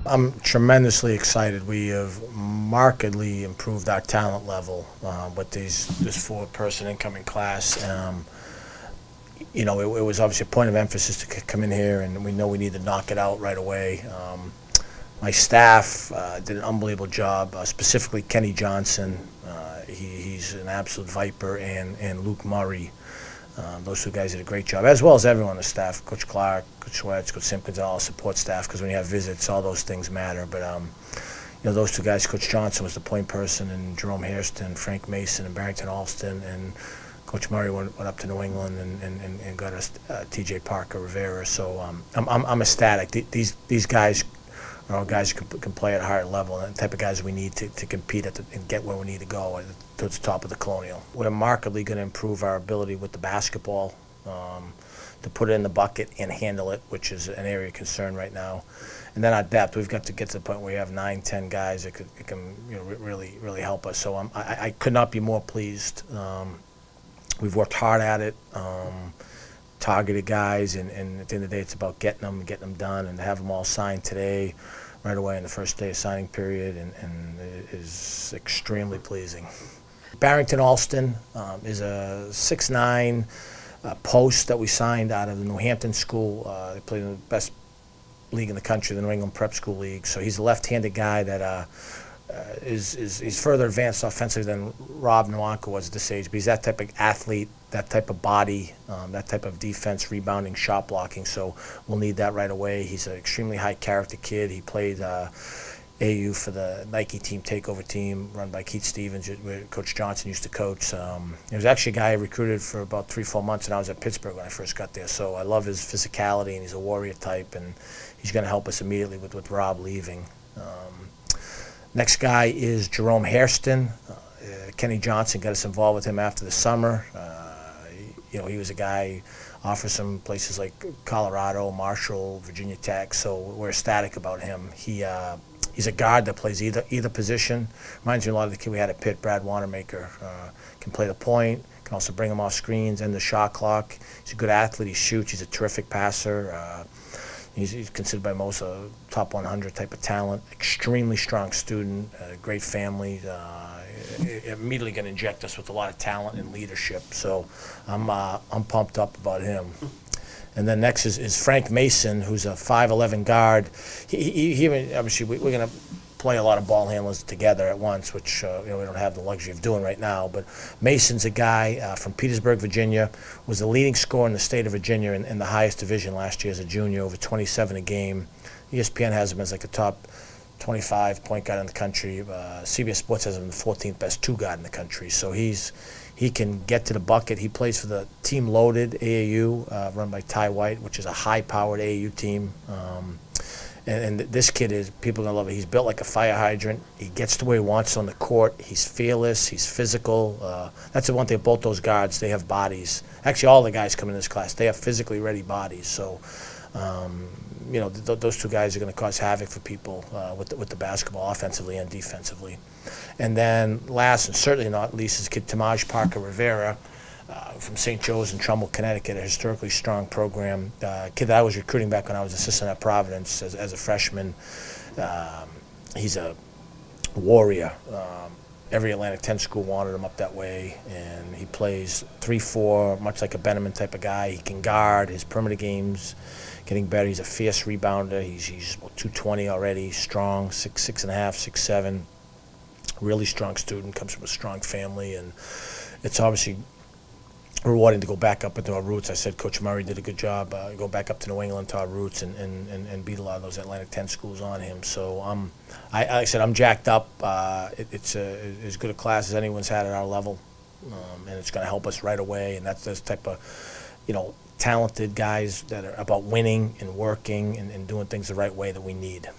I'm tremendously excited. We have markedly improved our talent level with this four-person incoming class. It was obviously a point of emphasis to come in here, and we know we need to knock it out right away. My staff did an unbelievable job, specifically Kenny Johnson. He's an absolute viper, and Luke Murray. Those two guys did a great job, as well as everyone on the staff, Coach Clark, Coach Schwartz, Coach Simpkins, all the support staff, because when you have visits, all those things matter. But, those two guys, Coach Johnson was the point person, and Jerome Hairston, Frank Mason, and Barrington Alston, and Coach Murray went up to New England and got us T.J. Parker Rivera. So I'm ecstatic. These guys are all guys who can play at a higher level, and the type of guys we need to compete and get where we need to go towards the top of the Colonial. We're markedly going to improve our ability with the basketball to put it in the bucket and handle it, which is an area of concern right now. And then our depth, we've got to get to the point where we have 9, 10 guys that can really help us. So I could not be more pleased. We've worked hard at it. Targeted guys, and at the end of the day, it's about getting them done, and to have them all signed today, right away in the first day of signing period, and it is extremely pleasing. Barrington Alston is a 6'9" post that we signed out of the New Hampton school. They play in the best league in the country, the New England Prep School League. So he's a left-handed guy that he's further advanced offensively than Rob Nwanka was at this age, but he's that type of athlete, that type of body, that type of defense, rebounding, shot blocking, so we'll need that right away. He's an extremely high character kid. He played AU for the Nike team takeover team run by Keith Stevens, where Coach Johnson used to coach. He was actually a guy I recruited for about 3-4 months, and I was at Pittsburgh when I first got there, so I love his physicality, and he's a warrior type, and he's going to help us immediately with Rob leaving. Next guy is Jerome Hairston. Kenny Johnson got us involved with him after the summer. He was a guy offers some places like Colorado, Marshall, Virginia Tech, so we're ecstatic about him. He's a guard that plays either position. Reminds me a lot of the kid we had at Pitt, Brad Wanamaker. Can play the point, can also bring him off screens, end the shot clock. He's a good athlete, he shoots, he's a terrific passer. He's considered by most a top 100 type of talent, extremely strong student, great family. Immediately going to inject us with a lot of talent and leadership. So I'm pumped up about him. And then next is Frank Mason, who's a 5'11" guard. He obviously we're going to play a lot of ball handlers together at once, which we don't have the luxury of doing right now. But Mason's a guy from Petersburg, Virginia, was the leading scorer in the state of Virginia in the highest division last year as a junior, over 27 a game. ESPN has him as like a top 25 point guard in the country. CBS Sports has him the 14th best two guard in the country. So he can get to the bucket. He plays for the Team Loaded AAU, run by Ty White, which is a high-powered AAU team. And this kid people are going to love it. He's built like a fire hydrant. He gets to where he wants on the court. He's fearless. He's physical. That's the one thing about both those guards. They have bodies. Actually, all the guys come in this class, they have physically ready bodies. So, those two guys are going to cause havoc for people with the basketball, offensively and defensively. And then last and certainly not least is kid Tamaj Parker Rivera, from St. Joe's in Trumbull, Connecticut, a historically strong program. Kid that I was recruiting back when I was assistant at Providence as a freshman. He's a warrior. Every Atlantic 10 school wanted him up that way, and he plays 3-4, much like a Benjamin type of guy. He can guard. His perimeter game's getting better. He's a fierce rebounder. He's about 220 already, strong, 6'5", 6'7". Really strong student, comes from a strong family, and it's obviously rewarding to go back up into our roots. I said Coach Murray did a good job, go back up to New England to our roots and beat a lot of those Atlantic 10 schools on him. So like I said, I'm jacked up. It's as good a class as anyone's had at our level, and it's going to help us right away. And that's this type of, talented guys that are about winning and working and doing things the right way that we need.